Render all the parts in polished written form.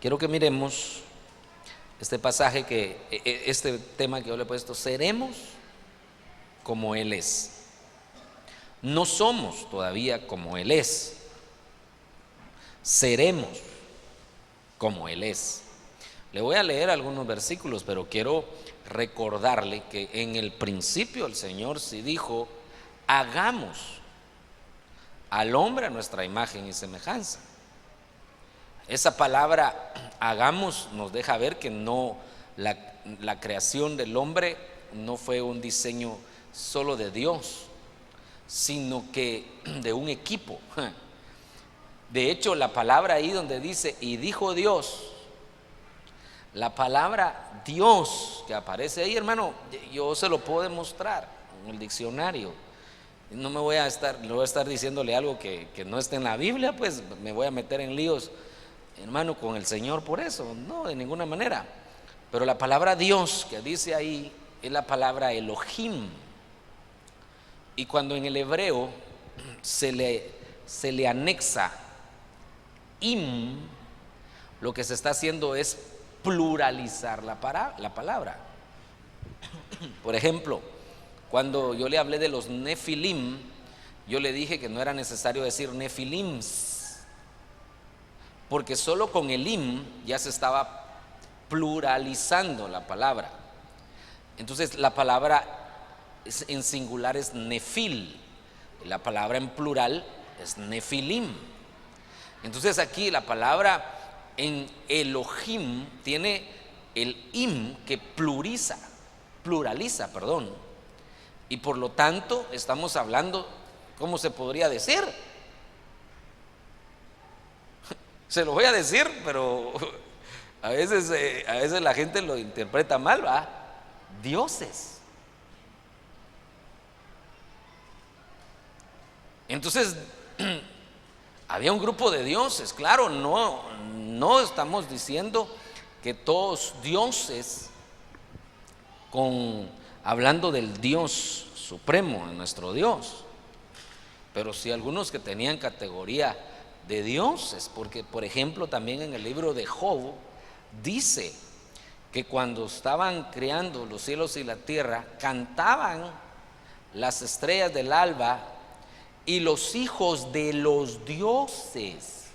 Quiero que miremos este pasaje este tema que yo le he puesto: seremos como Él es. No somos todavía como Él es, seremos como Él es. Le voy a leer algunos versículos, pero quiero recordarle que en el principio el Señor sí dijo: hagamos al hombre a nuestra imagen y semejanza. Esa palabra hagamos nos deja ver que no, la creación del hombre no fue un diseño solo de Dios, sino que de un equipo. De hecho, la palabra ahí donde dice y dijo Dios, la palabra Dios que aparece ahí, hermano, yo se lo puedo demostrar en el diccionario. No me voy a estar diciéndole algo que no esté en la Biblia, pues me voy a meter en líos, hermano, con el Señor por eso. No, de ninguna manera. Pero la palabra Dios que dice ahí es la palabra Elohim. Y cuando en el hebreo se le anexa im, lo que se está haciendo es pluralizar la palabra. Por ejemplo, cuando yo le hablé de los nefilim, yo le dije que no era necesario decir nefilims, porque solo con el im ya se estaba pluralizando la palabra. Entonces la palabra en singular es nefil, la palabra en plural es nefilim. Entonces aquí la palabra en Elohim tiene el im que pluraliza, y por lo tanto estamos hablando, ¿cómo se podría decir? Se lo voy a decir, pero a veces la gente lo interpreta mal, ¿va? Dioses. Entonces había un grupo de dioses, claro, no estamos diciendo que todos dioses, hablando del Dios supremo, nuestro Dios, pero sí algunos que tenían categoría de dioses, porque por ejemplo también en el libro de Job dice que cuando estaban creando los cielos y la tierra, cantaban las estrellas del alba y los hijos de los dioses,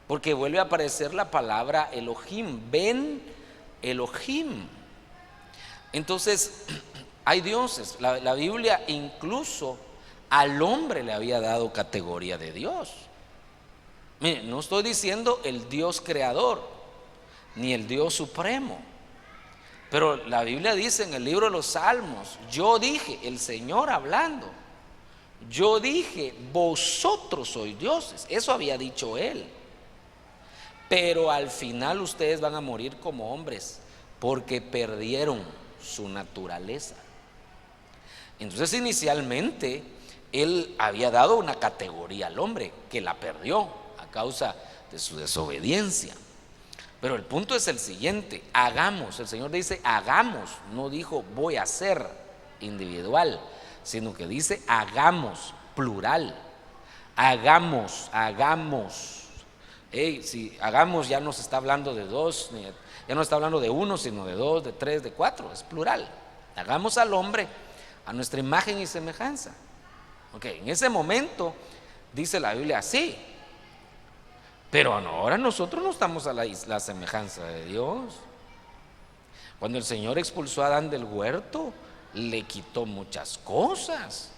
porque vuelve a aparecer la palabra Elohim, Ben Elohim. Entonces hay dioses. La Biblia incluso al hombre le había dado categoría de Dios. Mire, no estoy diciendo el Dios creador ni el Dios supremo, pero la Biblia dice en el libro de los Salmos: yo dije, el Señor hablando, yo dije, vosotros sois dioses. Eso había dicho Él. Pero al final ustedes van a morir como hombres, porque perdieron su naturaleza. Entonces inicialmente Él había dado una categoría al hombre que la perdió a causa de su desobediencia. Pero el punto es el siguiente: hagamos. El Señor dice hagamos, no dijo voy a hacer individual, sino que dice hagamos, plural. Hagamos. Si hagamos ya no se está hablando de dos, ya no está hablando de uno, sino de dos, de tres, de cuatro, es plural. Hagamos al hombre a nuestra imagen y semejanza. En ese momento dice la Biblia así, pero ahora nosotros no estamos a la semejanza de Dios. Cuando el Señor expulsó a Adán del huerto, le quitó muchas cosas,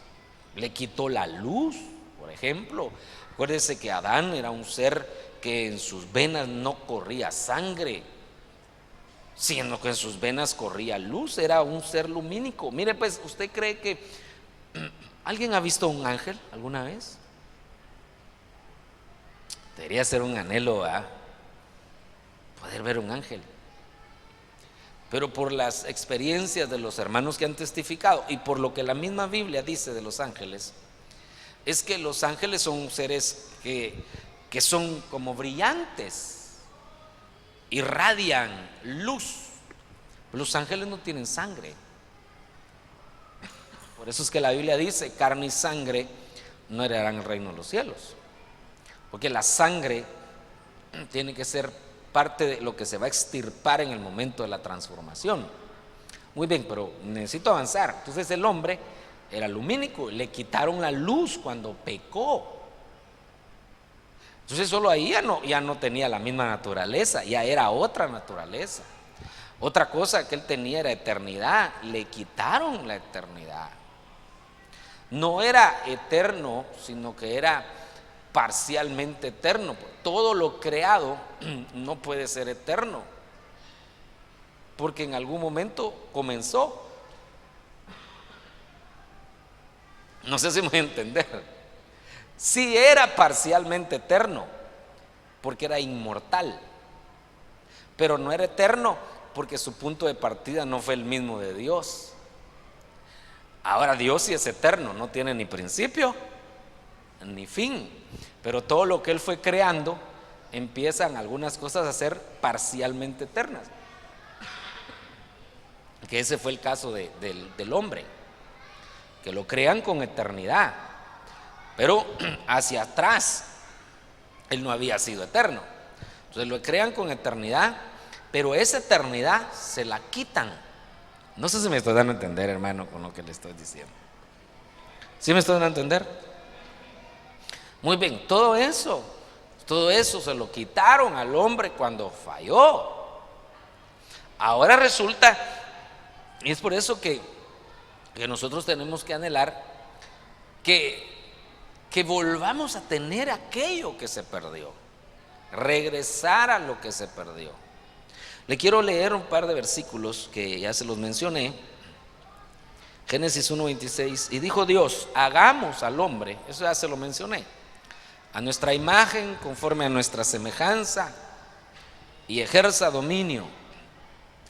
le quitó la luz, por ejemplo. Acuérdese que Adán era un ser que en sus venas no corría sangre, sino que en sus venas corría luz, era un ser lumínico. Mire, pues, ¿usted cree que alguien ha visto un ángel alguna vez? Debería ser un anhelo, ¿verdad? Poder ver un ángel. Pero por las experiencias de los hermanos que han testificado y por lo que la misma Biblia dice de los ángeles, es que los ángeles son seres que son como brillantes, irradian luz. Los ángeles no tienen sangre. Por eso es que la Biblia dice: carne y sangre no heredarán el reino de los cielos, porque la sangre tiene que ser parte de lo que se va a extirpar en el momento de la transformación. Muy bien, pero necesito avanzar. Entonces el hombre era lumínico, le quitaron la luz cuando pecó. Entonces solo ahí ya no tenía la misma naturaleza, ya era otra naturaleza. Otra cosa que él tenía era eternidad, le quitaron la eternidad. No era eterno, sino que era parcialmente eterno. Todo lo creado no puede ser eterno, porque en algún momento comenzó. No sé si me voy a entender. Sí era parcialmente eterno, porque era inmortal, pero no era eterno porque su punto de partida no fue el mismo de Dios. Ahora Dios sí es eterno, no tiene ni principio ni fin, pero todo lo que Él fue creando empiezan algunas cosas a ser parcialmente eternas, que ese fue el caso del hombre, que lo crean con eternidad, pero hacia atrás Él no había sido eterno. Entonces lo crean con eternidad, pero esa eternidad se la quitan. No sé si me estoy dando a entender, hermano, con lo que le estoy diciendo. ¿Sí me estoy dando a entender? Muy bien, todo eso se lo quitaron al hombre cuando falló. Ahora resulta, y es por eso que nosotros tenemos que anhelar que volvamos a tener aquello que se perdió, regresar a lo que se perdió. Le quiero leer un par de versículos que ya se los mencioné. Génesis 1:26, y dijo Dios, hagamos al hombre, eso ya se lo mencioné, a nuestra imagen, conforme a nuestra semejanza, y ejerza dominio.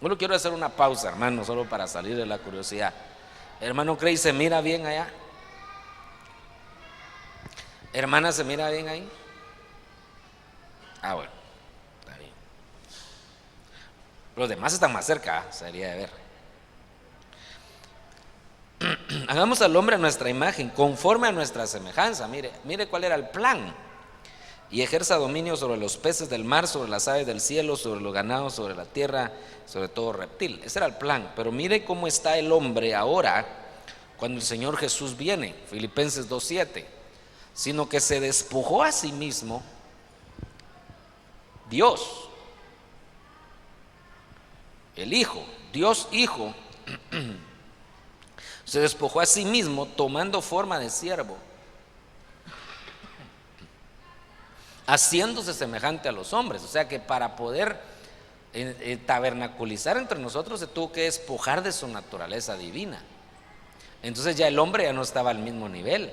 Bueno, quiero hacer una pausa, hermano, solo para salir de la curiosidad. Hermano Craig, ¿se mira bien allá? Hermana, ¿se mira bien ahí? Ah, bueno, está bien. Los demás están más cerca, sería de ver. Hagamos al hombre a nuestra imagen, conforme a nuestra semejanza. Mire cuál era el plan. Y ejerza dominio sobre los peces del mar, sobre las aves del cielo, sobre los ganados, sobre la tierra, sobre todo reptil. Ese era el plan. Pero mire cómo está el hombre ahora, cuando el Señor Jesús viene. Filipenses 2:7. Sino que se despojó a sí mismo, Dios, el Hijo, Dios Hijo, se despojó a sí mismo tomando forma de siervo, haciéndose semejante a los hombres. O sea que para poder tabernaculizar entre nosotros se tuvo que despojar de su naturaleza divina. Entonces ya el hombre ya no estaba al mismo nivel.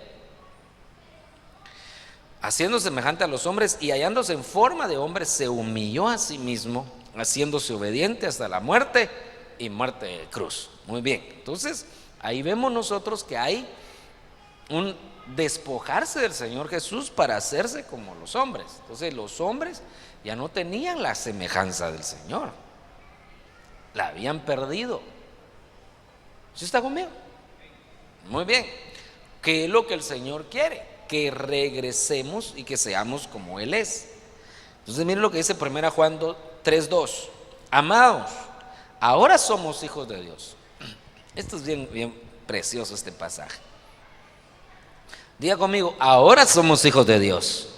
Haciéndose semejante a los hombres y hallándose en forma de hombre, se humilló a sí mismo, haciéndose obediente hasta la muerte y muerte de cruz. Muy bien, entonces ahí vemos nosotros que hay un despojarse del Señor Jesús para hacerse como los hombres. Entonces los hombres ya no tenían la semejanza del Señor, la habían perdido. ¿Sí está conmigo? Muy bien. ¿Qué es lo que el Señor quiere? Que regresemos y que seamos como Él es. Entonces miren lo que dice 1 Juan 3:2. Amados, ahora somos hijos de Dios. Esto es bien precioso este pasaje. Diga conmigo, ahora somos hijos de Dios.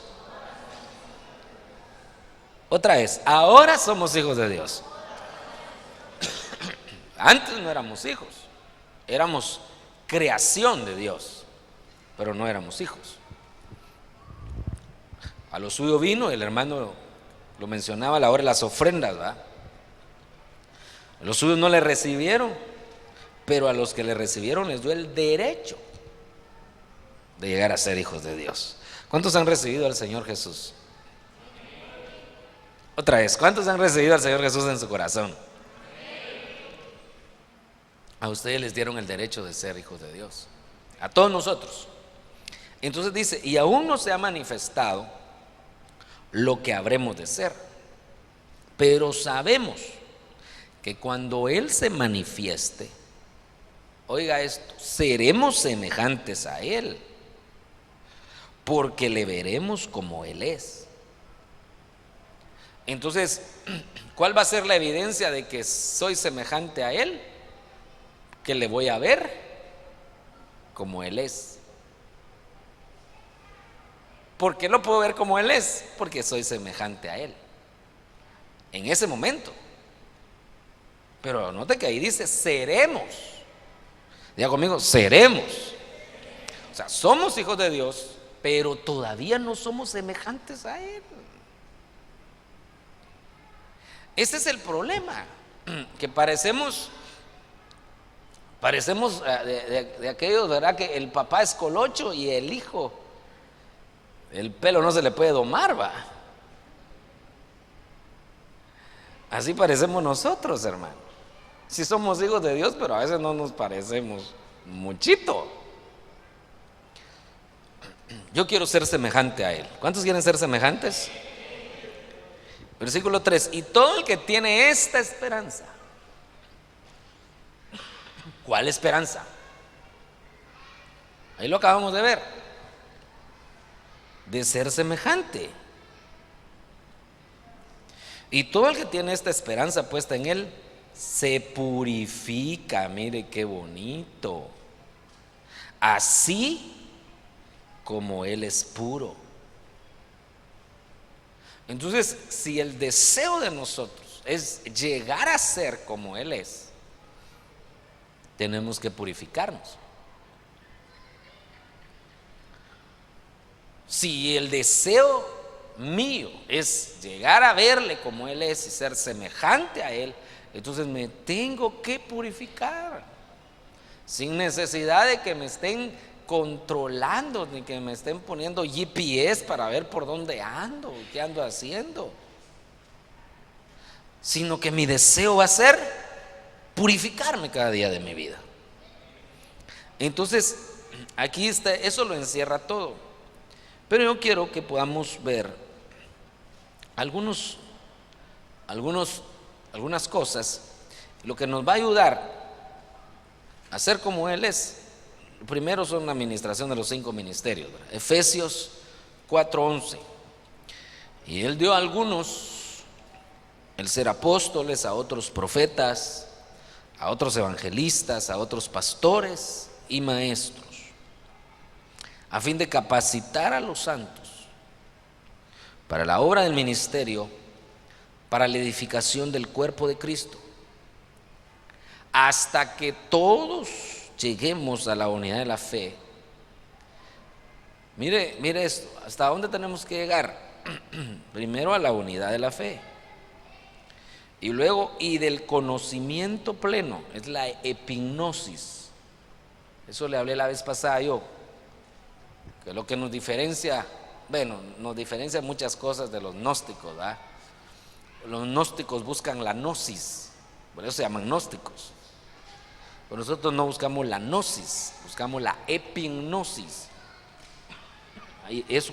Otra vez, ahora somos hijos de Dios. Antes no éramos hijos, éramos creación de Dios, pero no éramos hijos. A lo suyo vino, el hermano lo mencionaba a la hora de las ofrendas, ¿verdad? A los suyos no le recibieron, pero a los que le recibieron les dio el derecho de llegar a ser hijos de Dios. ¿Cuántos han recibido al Señor Jesús? Otra vez, ¿cuántos han recibido al Señor Jesús en su corazón? A ustedes les dieron el derecho de ser hijos de Dios, a todos nosotros. Entonces dice, y aún no se ha manifestado lo que habremos de ser, pero sabemos que cuando Él se manifieste, oiga esto, seremos semejantes a Él, porque le veremos como Él es. Entonces, ¿cuál va a ser la evidencia de que soy semejante a Él? Que le voy a ver como Él es. ¿Por qué lo puedo ver como Él es? Porque soy semejante a Él en ese momento. Pero note que ahí dice seremos. Diga conmigo, seremos. O sea, somos hijos de Dios, pero todavía no somos semejantes a Él. Ese es el problema, que parecemos de aquellos, ¿verdad? Que el papá es colocho y el hijo, el pelo no se le puede domar, va. Así parecemos nosotros, hermano. Sí somos hijos de Dios, pero a veces no nos parecemos muchito. Yo quiero ser semejante a Él. ¿Cuántos quieren ser semejantes? Versículo 3: y todo el que tiene esta esperanza. ¿Cuál esperanza? Ahí lo acabamos de ver. De ser semejante. Y todo el que tiene esta esperanza puesta en Él se purifica. Mire qué bonito. Así como Él es puro. Entonces, si el deseo de nosotros es llegar a ser como Él es, tenemos que purificarnos. Si el deseo mío es llegar a verle como Él es y ser semejante a Él, entonces me tengo que purificar, sin necesidad de que me estén controlando, ni que me estén poniendo GPS para ver por dónde ando, qué ando haciendo, sino que mi deseo va a ser purificarme cada día de mi vida. Entonces, aquí está, eso lo encierra todo. Pero yo quiero que podamos ver algunas cosas. Lo que nos va a ayudar a ser como Él es. Primero son la administración de los 5 ministerios, ¿verdad? Efesios 4:11. Y Él dio a algunos el ser apóstoles, a otros profetas, a otros evangelistas, a otros pastores y maestros, a fin de capacitar a los santos para la obra del ministerio, para la edificación del cuerpo de Cristo, hasta que todos lleguemos a la unidad de la fe. Mire esto, ¿hasta dónde tenemos que llegar? Primero a la unidad de la fe, y luego y del conocimiento pleno, es la epignosis. Eso le hablé la vez pasada yo, que lo que nos diferencia, bueno, nos diferencia muchas cosas de los gnósticos, ¿verdad? Los gnósticos buscan la gnosis, por eso se llaman gnósticos. Pero nosotros no buscamos la gnosis, buscamos la epignosis.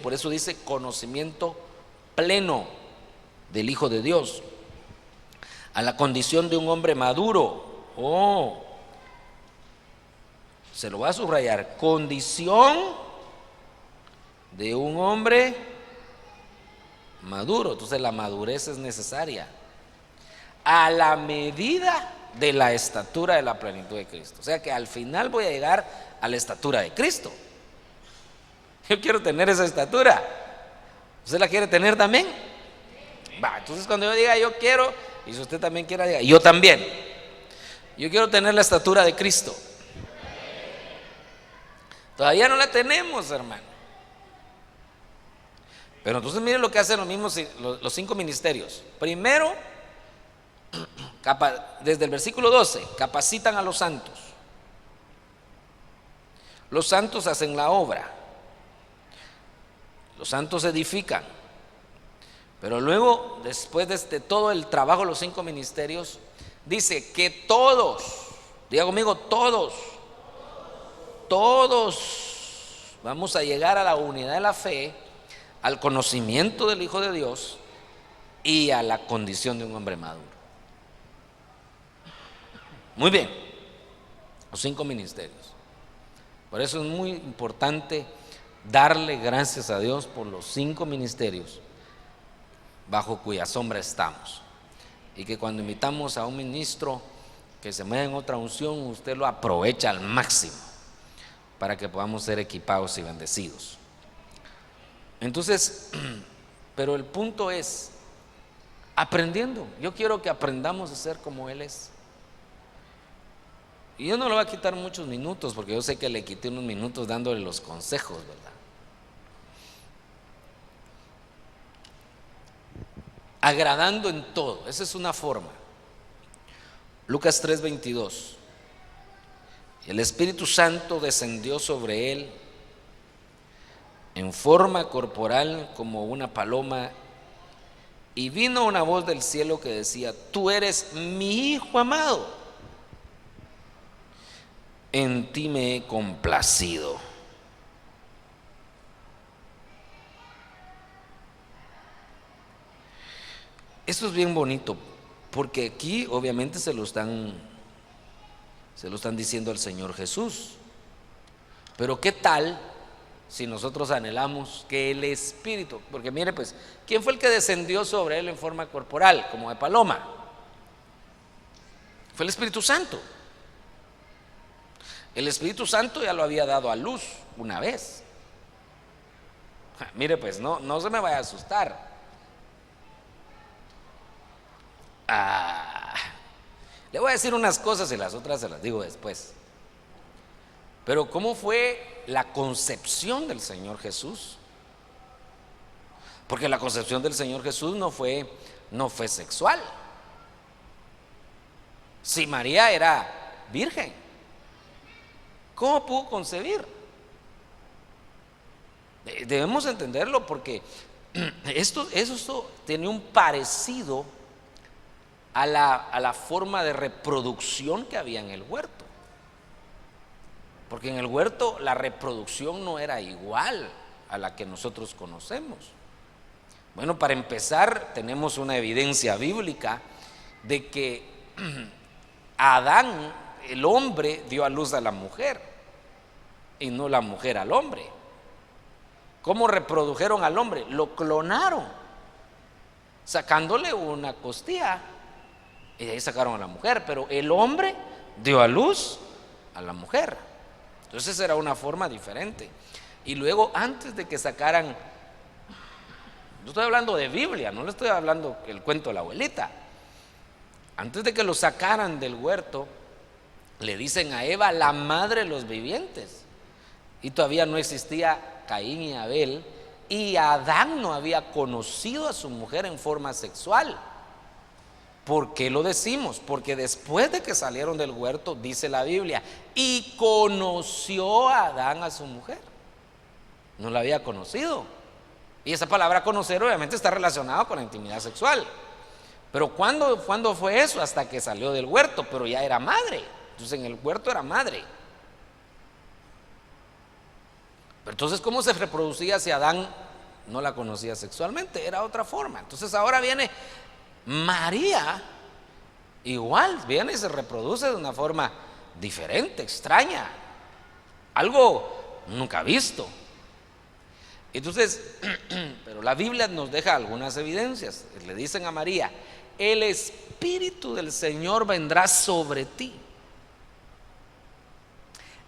Por eso dice conocimiento pleno del Hijo de Dios, a la condición de un hombre maduro. Se lo voy a subrayar: condición de un hombre maduro. Entonces la madurez es necesaria, a la medida de la estatura de la plenitud de Cristo. O sea que al final voy a llegar a la estatura de Cristo. Yo quiero tener esa estatura. ¿Usted la quiere tener también? Va, entonces cuando yo diga yo quiero, y si usted también quiera, diga yo también. Yo quiero tener la estatura de Cristo. Todavía no la tenemos, hermano. Pero entonces miren lo que hacen los 5 ministerios. Primero, desde el versículo 12, capacitan a los santos. Los santos hacen la obra. Los santos edifican. Pero luego, después de todo el trabajo de los 5 ministerios, dice que todos, diga conmigo, todos vamos a llegar a la unidad de la fe, al conocimiento del Hijo de Dios y a la condición de un hombre maduro. Muy bien, los 5 ministerios. Por eso es muy importante darle gracias a Dios por los 5 ministerios. bajo cuya sombra estamos. Y que cuando invitamos a un ministro que se mueva en otra unción, usted lo aprovecha al máximo para que podamos ser equipados y bendecidos. Entonces, pero el punto es aprendiendo. Yo quiero que aprendamos a ser como Él es. Y yo no le voy a quitar muchos minutos, porque yo sé que le quité unos minutos dándole los consejos, ¿verdad? Agradando en todo, esa es una forma. Lucas 3:22. El Espíritu Santo descendió sobre él en forma corporal como una paloma, y vino una voz del cielo que decía: tú eres mi Hijo amado, en ti me he complacido. Esto es bien bonito, porque aquí obviamente se lo están diciendo al Señor Jesús. Pero ¿qué tal si nosotros anhelamos que el Espíritu, porque mire pues, ¿quién fue el que descendió sobre él en forma corporal, como de paloma? Fue el Espíritu Santo. El Espíritu Santo ya lo había dado a luz una vez. Mire pues, no se me vaya a asustar. Le voy a decir unas cosas y las otras se las digo después. Pero ¿cómo fue la concepción del Señor Jesús? Porque la concepción del Señor Jesús no fue sexual. Si María era virgen, ¿cómo pudo concebir? Debemos entenderlo, porque esto tiene un parecido a la forma de reproducción que había en el huerto. Porque en el huerto la reproducción no era igual a la que nosotros conocemos. Bueno, para empezar, tenemos una evidencia bíblica de que Adán, el hombre, dio a luz a la mujer y no la mujer al hombre. ¿Cómo reprodujeron al hombre? Lo clonaron, sacándole una costilla, y de ahí sacaron a la mujer. Pero el hombre dio a luz a la mujer. Entonces era una forma diferente. Y luego, antes de que sacaran, yo estoy hablando de Biblia, no le estoy hablando el cuento de la abuelita. Antes de que lo sacaran del huerto, le dicen a Eva, la madre de los vivientes. Y todavía no existía Caín y Abel, y Adán no había conocido a su mujer en forma sexual. ¿Por qué lo decimos? Porque después de que salieron del huerto, dice la Biblia, y conoció a Adán a su mujer. No la había conocido. Y esa palabra conocer obviamente está relacionada con la intimidad sexual. Pero ¿cuándo fue eso? Hasta que salió del huerto, pero ya era madre. Entonces en el huerto era madre. Pero entonces, ¿cómo se reproducía si Adán no la conocía sexualmente? Era otra forma. Entonces ahora viene María, igual viene y se reproduce de una forma diferente, extraña, algo nunca visto. Entonces, pero la Biblia nos deja algunas evidencias. Le dicen a María: el Espíritu del Señor vendrá sobre ti,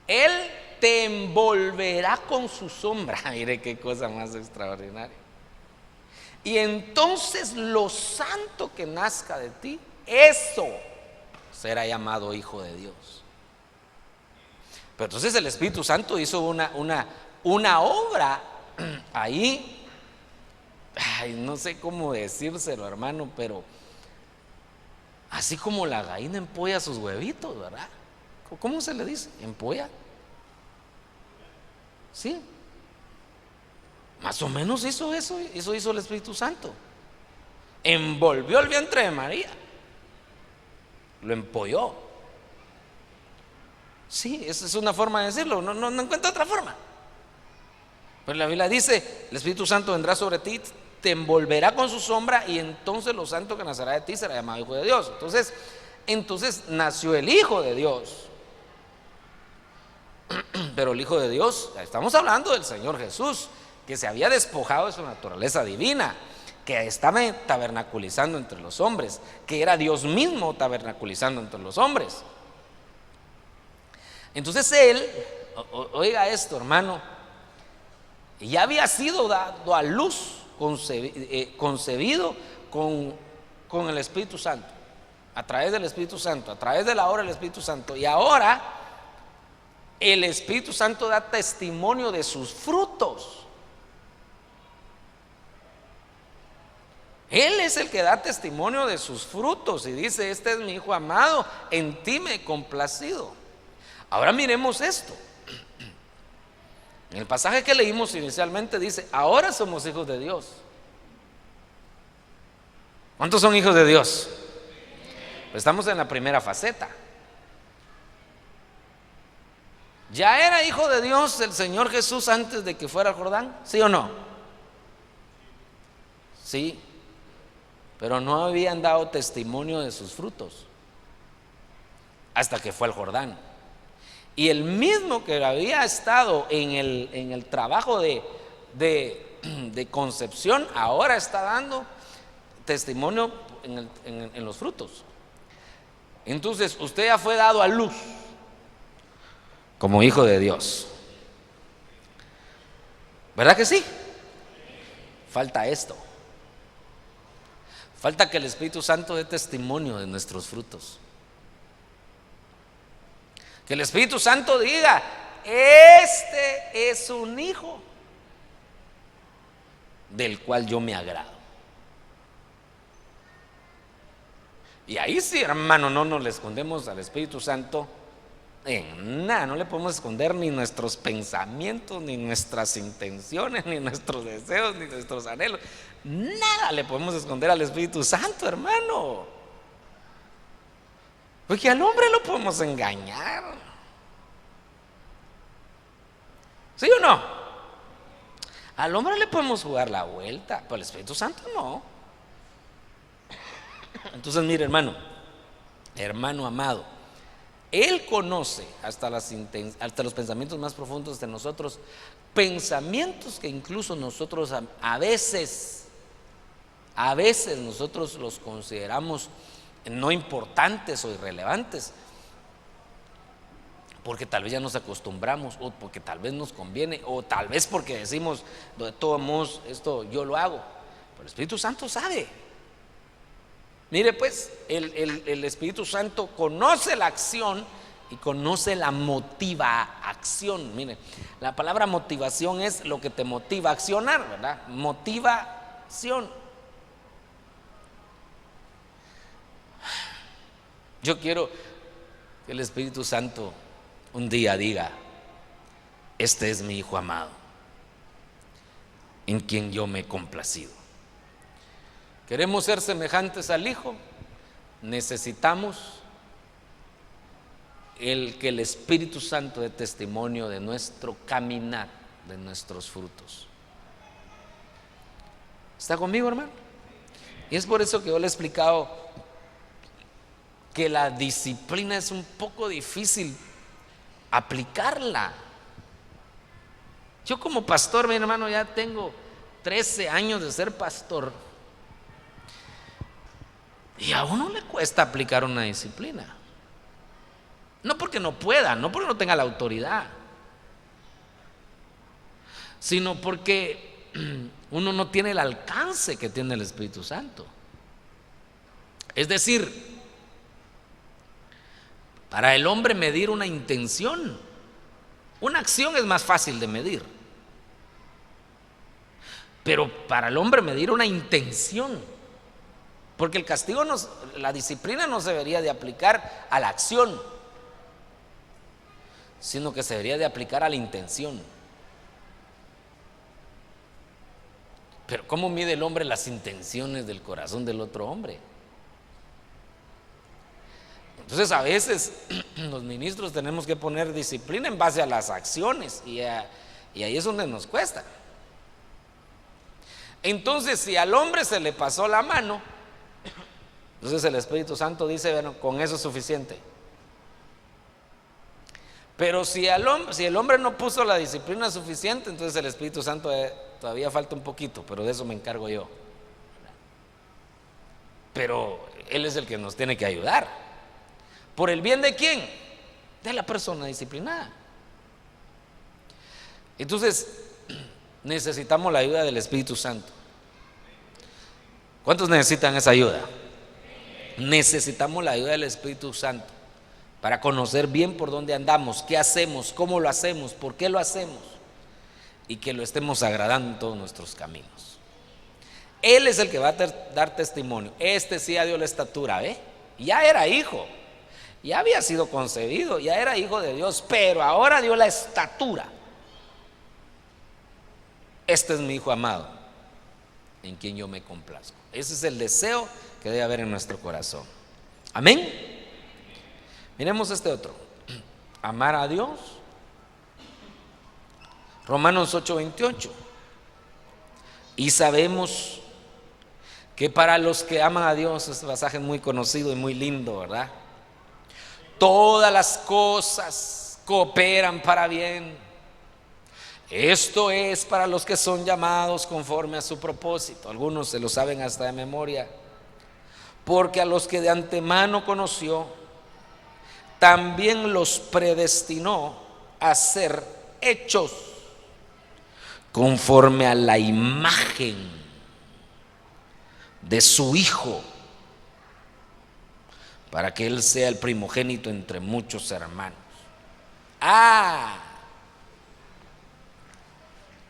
Él te envolverá con su sombra. Mire qué cosa más extraordinaria. Y entonces lo santo que nazca de ti, eso será llamado Hijo de Dios. Pero entonces el Espíritu Santo hizo una obra ahí. Ay, no sé cómo decírselo, hermano, pero así como la gallina empolla sus huevitos, ¿verdad? ¿Cómo se le dice? ¿Empolla? Sí. Más o menos hizo eso hizo el Espíritu Santo. Envolvió el vientre de María, lo empolló. Sí, esa es una forma de decirlo, no encuentro otra forma. Pero la Biblia dice: el Espíritu Santo vendrá sobre ti, te envolverá con su sombra, y entonces lo santo que nacerá de ti será llamado Hijo de Dios. Entonces nació el Hijo de Dios. Pero el Hijo de Dios, estamos hablando del Señor Jesús, que se había despojado de su naturaleza divina que estaba tabernaculizando entre los hombres, que era Dios mismo tabernaculizando entre los hombres. Entonces él, oiga esto, hermano, ya había sido dado a luz, concebido con el Espíritu Santo, a través del Espíritu Santo, a través de la obra del Espíritu Santo. Y ahora el Espíritu Santo da testimonio de sus frutos. Él es el que da testimonio de sus frutos y dice: este es mi Hijo amado, en ti me he complacido. Ahora miremos esto. En el pasaje que leímos inicialmente dice: ahora somos hijos de Dios. ¿Cuántos son hijos de Dios? Pues estamos en la primera faceta. ¿Ya era hijo de Dios el Señor Jesús antes de que fuera al Jordán? ¿Sí o no? Sí, pero no habían dado testimonio de sus frutos hasta que fue al Jordán. Y el mismo que había estado en el trabajo de concepción, ahora está dando testimonio en los frutos. Entonces usted ya fue dado a luz como hijo de Dios, ¿verdad que sí? Falta esto. Falta que el Espíritu Santo dé testimonio de nuestros frutos. Que el Espíritu Santo diga: este es un hijo del cual yo me agrado. Y ahí sí, hermano, no nos le escondemos al Espíritu Santo en nada. No le podemos esconder ni nuestros pensamientos, ni nuestras intenciones, ni nuestros deseos, ni nuestros anhelos. Nada le podemos esconder al Espíritu Santo, hermano. Porque al hombre lo podemos engañar. ¿Sí o no? Al hombre le podemos jugar la vuelta, pero al Espíritu Santo no. Entonces mire, hermano amado, Él conoce hasta los pensamientos más profundos de nosotros, pensamientos que incluso nosotros a veces nosotros los consideramos no importantes o irrelevantes, porque tal vez ya nos acostumbramos, o porque tal vez nos conviene, o tal vez porque decimos: de todos modos, esto yo lo hago. Pero el Espíritu Santo sabe. Mire pues, el Espíritu Santo conoce la acción y conoce la acción. Mire, la palabra motivación es lo que te motiva a accionar, ¿verdad? Motivación. Yo quiero que el Espíritu Santo un día diga: este es mi Hijo amado, en quien yo me he complacido. ¿Queremos ser semejantes al Hijo? Necesitamos que el Espíritu Santo dé testimonio de nuestro caminar, de nuestros frutos. ¿Está conmigo, hermano? Y es por eso que yo le he explicado que la disciplina es un poco difícil aplicarla. Yo como pastor, mi hermano, ya tengo 13 años de ser pastor, y a uno le cuesta aplicar una disciplina. No porque no pueda, no porque no tenga la autoridad, sino porque uno no tiene el alcance que tiene el Espíritu Santo. Es decir, para el hombre medir una intención, una acción es más fácil de medir, pero para el hombre medir una intención, porque el castigo, la disciplina no se debería de aplicar a la acción, sino que se debería de aplicar a la intención. Pero ¿cómo mide el hombre las intenciones del corazón del otro hombre? Entonces a veces los ministros tenemos que poner disciplina en base a las acciones, y ahí es donde nos cuesta. Entonces, si al hombre se le pasó la mano, entonces el Espíritu Santo dice: bueno, con eso es suficiente. Pero si el hombre no puso la disciplina suficiente, entonces el Espíritu Santo todavía falta un poquito, pero de eso me encargo yo. pero Él es el que nos tiene que ayudar. ¿Por el bien de quién? De la persona disciplinada. Entonces, necesitamos la ayuda del Espíritu Santo. ¿Cuántos necesitan esa ayuda? Necesitamos la ayuda del Espíritu Santo para conocer bien por dónde andamos, qué hacemos, cómo lo hacemos, por qué lo hacemos, y que lo estemos agradando en todos nuestros caminos. Él es el que va a dar testimonio. Este sí ya dio la estatura, ya era hijo, ya había sido concebido, ya era hijo de Dios, pero ahora dio la estatura. Este es mi hijo amado, en quien yo me complazco. Ese es el deseo que debe haber en nuestro corazón. Amén. Miremos este otro: amar a Dios. Romanos 8:28. Y sabemos que para los que aman a Dios, este pasaje es muy conocido y muy lindo, ¿verdad? Todas las cosas cooperan para bien. Esto es para los que son llamados conforme a su propósito. Algunos se lo saben hasta de memoria. Porque a los que de antemano conoció, también los predestinó a ser hechos conforme a la imagen de su Hijo, para que Él sea el primogénito entre muchos hermanos.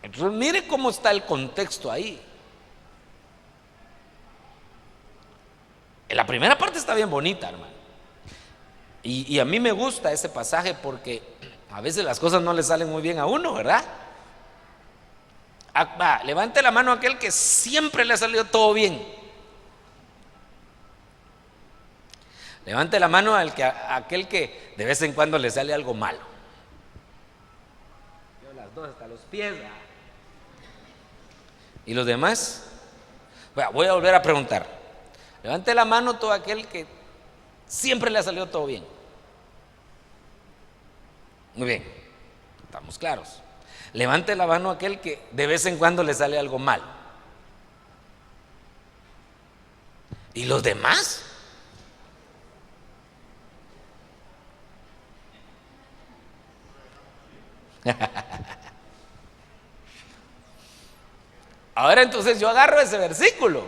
Entonces mire cómo está el contexto ahí. La primera parte está bien bonita, hermano, y a mí me gusta ese pasaje porque a veces las cosas no le salen muy bien a uno, ¿verdad? Levante la mano aquel que siempre le ha salido todo bien. Levante la mano aquel que de vez en cuando le sale algo malo. Yo las dos hasta los pies, ¿verdad? ¿Y los demás? Voy a volver a preguntar. Levante la mano todo aquel que siempre le ha salido todo bien. Muy bien, estamos claros. Levante la mano aquel que de vez en cuando le sale algo mal. ¿Y los demás? Ahora entonces yo agarro ese versículo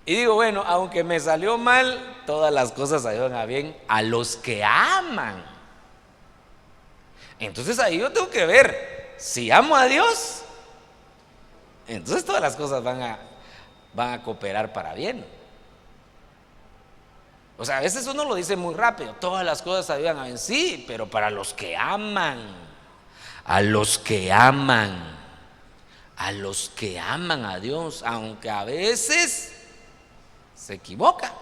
y digo, bueno, aunque me salió mal, todas las cosas ayudan a bien a los que aman. Entonces ahí yo tengo que ver, si amo a Dios, entonces todas las cosas van a cooperar para bien. O sea, a veces uno lo dice muy rápido, todas las cosas ayudan a bien, sí, pero para los que aman, a los que aman a Dios, aunque a veces se equivoca,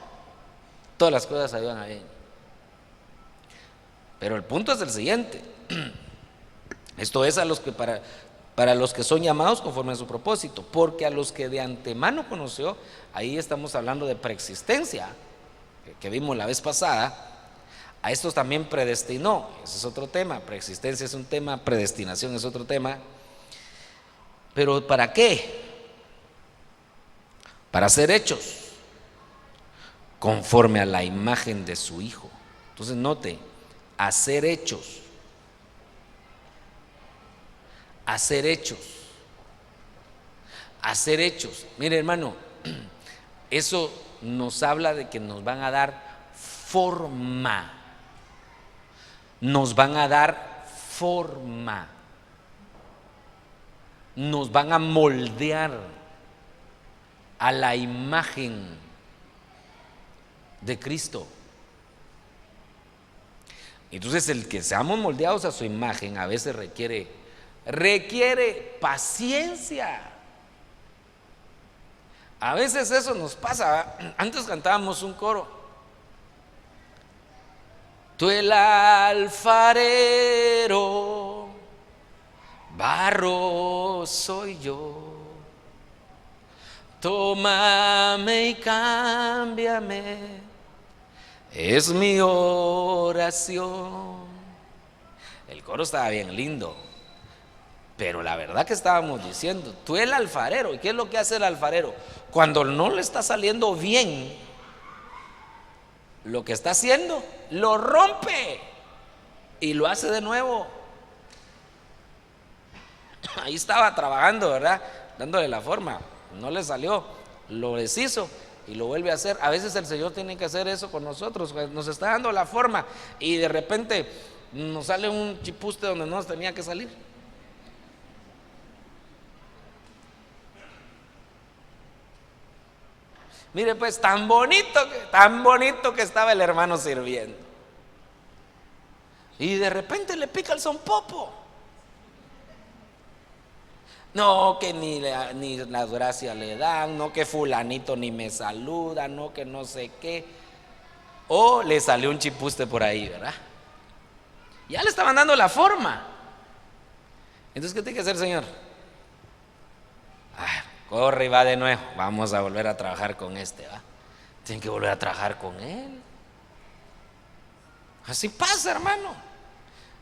todas las cosas ayudan a bien. Pero el punto es el siguiente: esto es a los que para los que son llamados conforme a su propósito, porque a los que de antemano conoció, ahí estamos hablando de preexistencia, que vimos la vez pasada. A estos también predestinó. Ese es otro tema. Preexistencia es un tema, predestinación es otro tema. Pero ¿para qué? Para ser hechos conforme a la imagen de su Hijo. Entonces note, hacer hechos. Hacer hechos. Hacer hechos. Mire, hermano, eso nos habla de que nos van a dar forma. Nos van a dar forma. Nos van a moldear a la imagen de Cristo. Entonces el que seamos moldeados a su imagen a veces requiere paciencia. A veces eso nos pasa. Antes cantábamos un coro: tú el alfarero, barro soy yo, tómame y cámbiame, es mi oración. El coro estaba bien lindo, Pero la verdad que estábamos diciendo, tú el alfarero, ¿y qué es lo que hace el alfarero? Cuando no le está saliendo bien, lo que está haciendo, lo rompe y lo hace de nuevo. Ahí estaba trabajando, ¿verdad? Dándole la forma, no le salió, lo deshizo y lo vuelve a hacer. A veces el Señor tiene que hacer eso con nosotros, nos está dando la forma y de repente nos sale un chipuste donde no nos tenía que salir. Mire pues, tan bonito que estaba el hermano sirviendo. Y de repente le pica el sonpopo. No, que ni las gracias le dan, no que fulanito ni me saluda, no que no sé qué. O le salió un chipuste por ahí, ¿verdad? Ya le estaban dando la forma. Entonces, ¿qué tiene que hacer, Señor? Corre y va de nuevo. Vamos a volver a trabajar con este, ¿va? Tienen que volver a trabajar con él. Así pasa, hermano.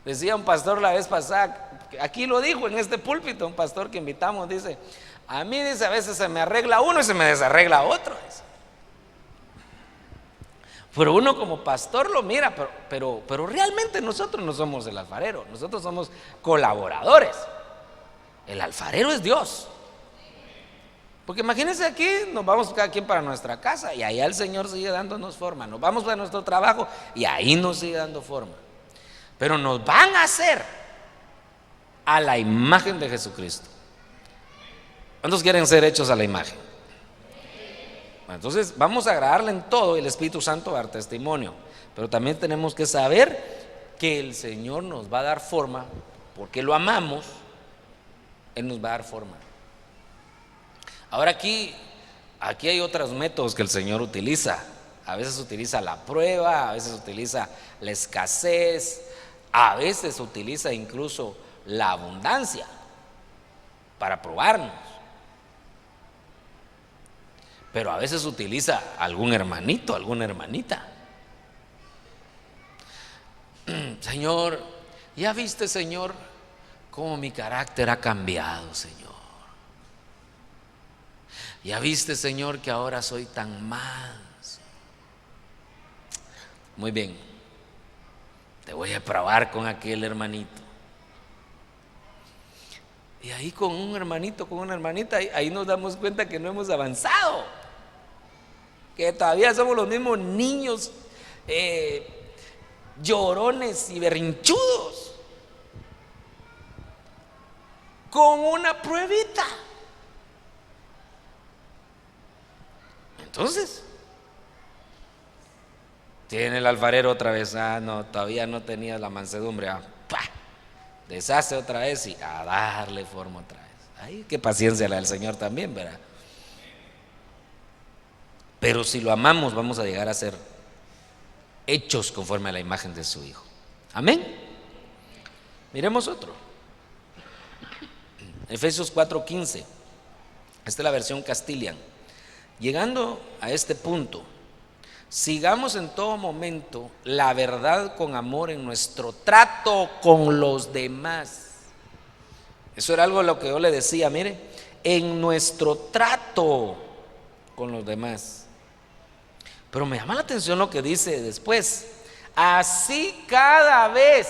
Decía un pastor la vez pasada, aquí lo dijo en este púlpito, un pastor que invitamos, dice: a mí, dice, a veces se me arregla uno y se me desarregla otro, dice. Pero uno como pastor lo mira, pero realmente nosotros no somos el alfarero, nosotros somos colaboradores. El alfarero es Dios. Porque imagínense, aquí nos vamos cada quien para nuestra casa y allá el Señor sigue dándonos forma. Nos vamos a nuestro trabajo y ahí nos sigue dando forma. Pero nos van a hacer a la imagen de Jesucristo. ¿Cuántos quieren ser hechos a la imagen? Bueno, entonces vamos a agradarle en todo y el Espíritu Santo va a dar testimonio. Pero también tenemos que saber que el Señor nos va a dar forma, porque lo amamos, Él nos va a dar forma. Ahora aquí hay otros métodos que el Señor utiliza. A veces utiliza la prueba, a veces utiliza la escasez, a veces utiliza incluso la abundancia para probarnos. Pero a veces utiliza algún hermanito, alguna hermanita. Señor, ¿ya viste, Señor, cómo mi carácter ha cambiado, Señor? ¿Ya viste, Señor, que ahora soy tan manso? Muy bien, te voy a probar con aquel hermanito. Y ahí con un hermanito, con una hermanita, ahí nos damos cuenta que no hemos avanzado, que todavía somos los mismos niños llorones y berrinchudos, con una pruebita. Entonces tiene el alfarero otra vez: no, todavía no tenía la mansedumbre. Deshace otra vez y a darle forma otra vez. Ay, qué paciencia la del Señor también, ¿verdad? Pero si lo amamos, vamos a llegar a ser hechos conforme a la imagen de su Hijo. Amén. Miremos otro. Efesios 4:15. Esta es la versión Castilian. Llegando a este punto, sigamos en todo momento la verdad con amor en nuestro trato con los demás. Eso era algo de lo que yo le decía, mire, en nuestro trato con los demás. Pero me llama la atención lo que dice después: así cada vez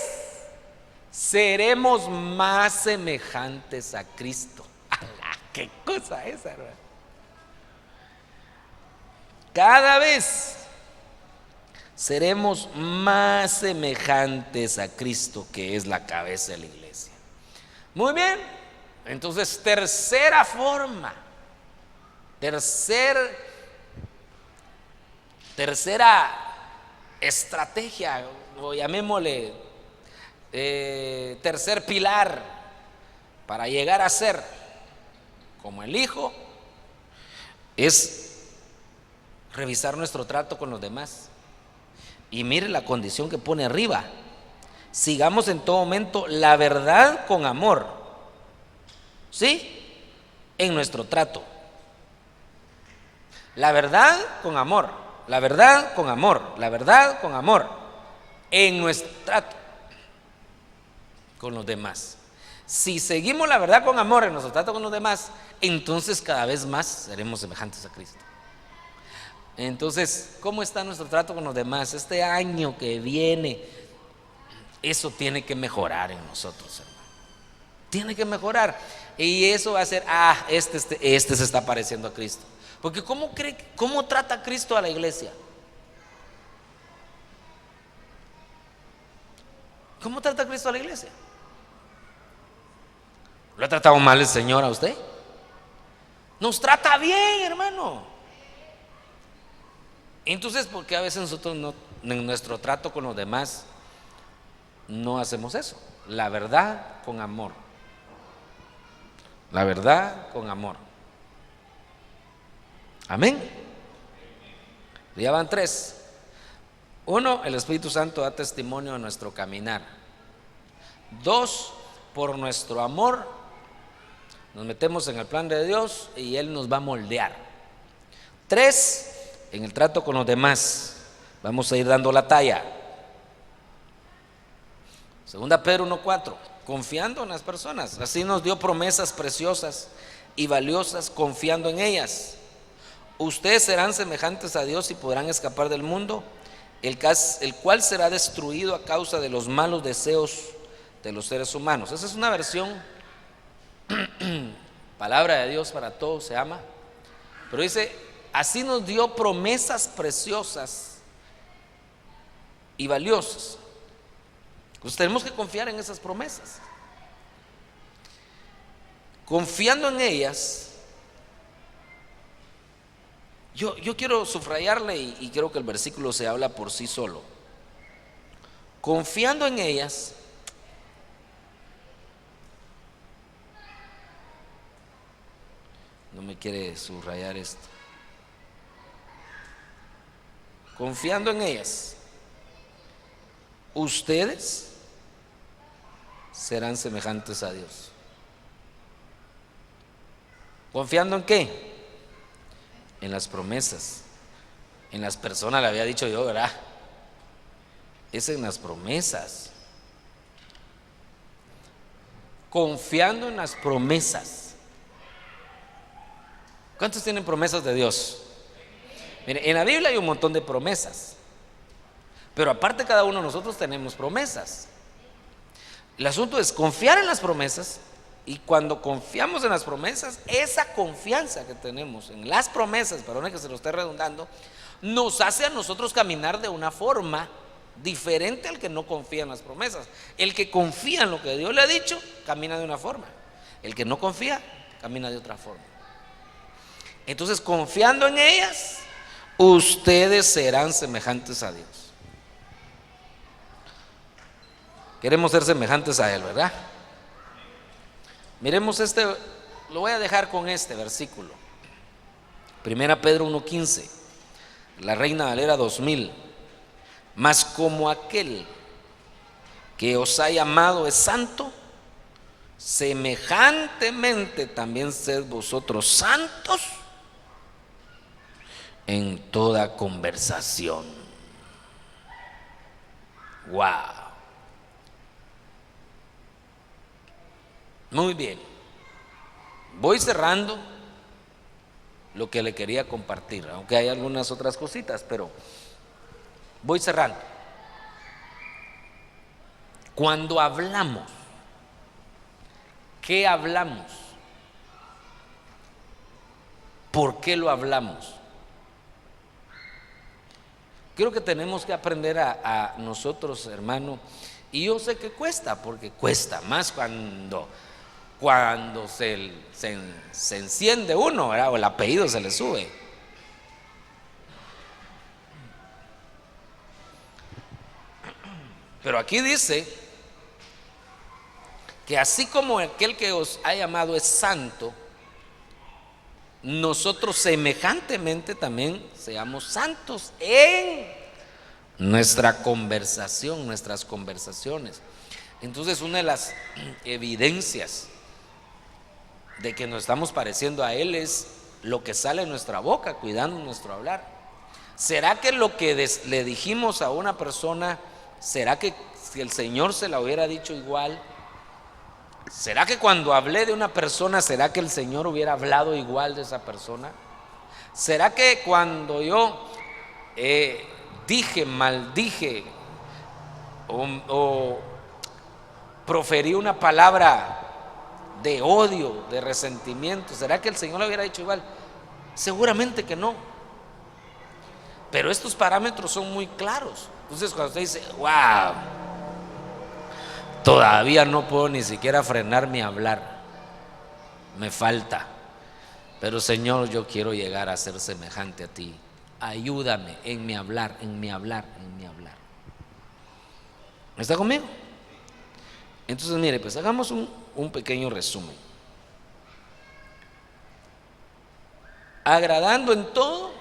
seremos más semejantes a Cristo. ¡Ala! ¡Qué cosa esa, ¿verdad? Cada vez seremos más semejantes a Cristo, que es la cabeza de la iglesia. Muy bien, entonces tercera forma, tercera estrategia, o llamémosle tercer pilar para llegar a ser como el Hijo, es revisar nuestro trato con los demás. Y mire la condición que pone arriba: sigamos en todo momento la verdad con amor, ¿sí? En nuestro trato. La verdad con amor, la verdad con amor, la verdad con amor en nuestro trato con los demás. Si seguimos la verdad con amor en nuestro trato con los demás, entonces cada vez más seremos semejantes a Cristo. Entonces, ¿cómo está nuestro trato con los demás? Este año que viene, eso tiene que mejorar en nosotros, hermano. Tiene que mejorar. Y eso va a ser, este se está pareciendo a Cristo. Porque ¿cómo trata Cristo a la iglesia? ¿Cómo trata Cristo a la iglesia? ¿Lo ha tratado mal el Señor a usted? Nos trata bien, hermano. Entonces, ¿por qué a veces nosotros en nuestro trato con los demás no hacemos eso? La verdad con amor. La verdad con amor. Amén. Ya van 3. 1, el Espíritu Santo da testimonio de nuestro caminar. 2, por nuestro amor nos metemos en el plan de Dios y Él nos va a moldear. 3, en el trato con los demás vamos a ir dando la talla. 2 Pedro 1:4, confiando en las personas. Así nos dio promesas preciosas y valiosas, confiando en ellas. Ustedes serán semejantes a Dios y podrán escapar del mundo, el cual será destruido a causa de los malos deseos de los seres humanos. Esa es una versión palabra de Dios para todos, se ama. Pero dice, así nos dio promesas preciosas y valiosas. Entonces tenemos que confiar en esas promesas. Confiando en ellas, yo quiero subrayarle y creo que el versículo se habla por sí solo. Confiando en ellas, no me quiere subrayar esto. Confiando en ellas, ustedes serán semejantes a Dios. ¿Confiando en qué? En las promesas. En las personas, le había dicho yo, ¿verdad? Es en las promesas. Confiando en las promesas. ¿Cuántos tienen promesas de Dios? Mire, en la Biblia hay un montón de promesas, pero aparte cada uno de nosotros tenemos promesas. El asunto es confiar en las promesas, y cuando confiamos en las promesas, esa confianza que tenemos en las promesas, perdone que se lo esté redundando, nos hace a nosotros caminar de una forma diferente al que no confía en las promesas. El que confía en lo que Dios le ha dicho, camina de una forma. El que no confía, camina de otra forma. Entonces, confiando en ellas, ustedes serán semejantes a Dios. Queremos ser semejantes a Él, ¿verdad? Miremos lo voy a dejar con este versículo. 1 Pedro 1:15, la Reina Valera 2000. Mas como aquel que os ha llamado es santo, semejantemente también sed vosotros santos en toda conversación. Wow. Muy bien. Voy cerrando lo que le quería compartir, aunque hay algunas otras cositas, pero voy cerrando. Cuando hablamos, ¿qué hablamos? ¿Por qué lo hablamos? Creo que tenemos que aprender a nosotros, hermano, y yo sé que cuesta, porque cuesta más cuando se enciende uno, ¿verdad? O el apellido se le sube. Pero aquí dice que así como aquel que os ha llamado es santo, nosotros semejantemente también seamos santos en nuestra conversación, nuestras conversaciones. Entonces, una de las evidencias de que nos estamos pareciendo a Él es lo que sale de nuestra boca, cuidando nuestro hablar. ¿Será que lo que le dijimos a una persona, será que si el Señor se la hubiera dicho igual, ¿Será que cuando hablé de una persona, será que el Señor hubiera hablado igual de esa persona? ¿Será que cuando yo dije, maldije o proferí una palabra de odio, de resentimiento, será que el Señor lo hubiera dicho igual? Seguramente que no. Pero estos parámetros son muy claros. Entonces cuando usted dice, wow, todavía no puedo ni siquiera frenar mi hablar, me falta, pero Señor, yo quiero llegar a ser semejante a ti. Ayúdame en mi hablar, en mi hablar, en mi hablar. ¿Está conmigo? Entonces mire, pues hagamos un pequeño resumen. Agradando en todo,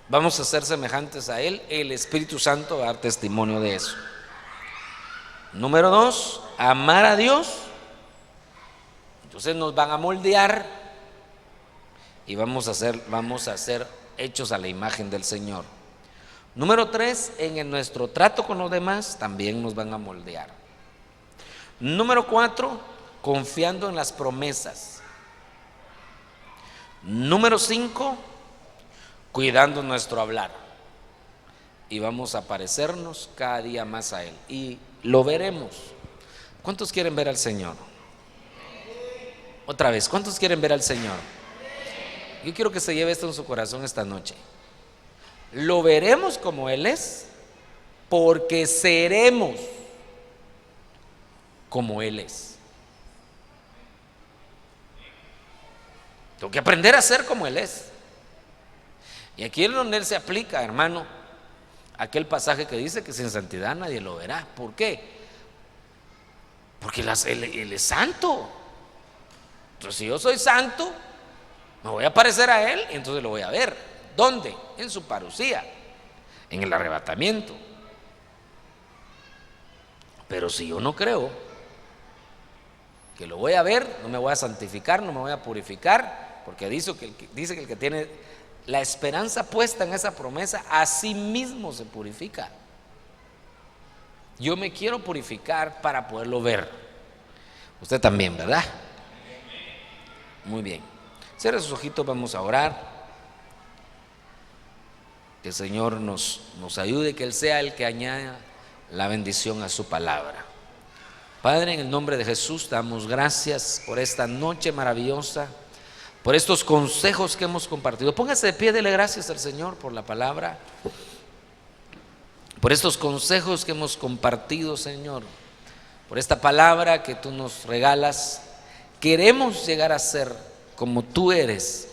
vamos a ser semejantes a Él. El Espíritu Santo va a dar testimonio de eso. Número 2, amar a Dios. Entonces nos van a moldear y vamos a ser hechos a la imagen del Señor. Número 3, en nuestro trato con los demás también nos van a moldear. Número 4, confiando en las promesas. Número 5, cuidando nuestro hablar. Y vamos a parecernos cada día más a Él. Y lo veremos. ¿Cuántos quieren ver al Señor? Otra vez, ¿cuántos quieren ver al Señor? Yo quiero que se lleve esto en su corazón esta noche. Lo veremos como Él es, porque seremos como Él es. Tengo que aprender a ser como Él es. Y aquí es donde Él se aplica, hermano, aquel pasaje que dice que sin santidad nadie lo verá. ¿Por qué? Porque Él es santo. Entonces, si yo soy santo, me voy a parecer a Él y entonces lo voy a ver. ¿Dónde? En su parucía, en el arrebatamiento. Pero si yo no creo que lo voy a ver, no me voy a santificar, no me voy a purificar, porque dice que el que tiene la esperanza puesta en esa promesa, a sí mismo se purifica. Yo me quiero purificar para poderlo ver. Usted también, ¿verdad? Muy bien. Cierre sus ojitos, vamos a orar. Que el Señor nos ayude, que Él sea el que añada la bendición a su palabra. Padre, en el nombre de Jesús, damos gracias por esta noche maravillosa, por estos consejos que hemos compartido. Póngase de pie, dele gracias al Señor por la palabra, por estos consejos que hemos compartido, Señor, por esta palabra que tú nos regalas. Queremos llegar a ser como tú eres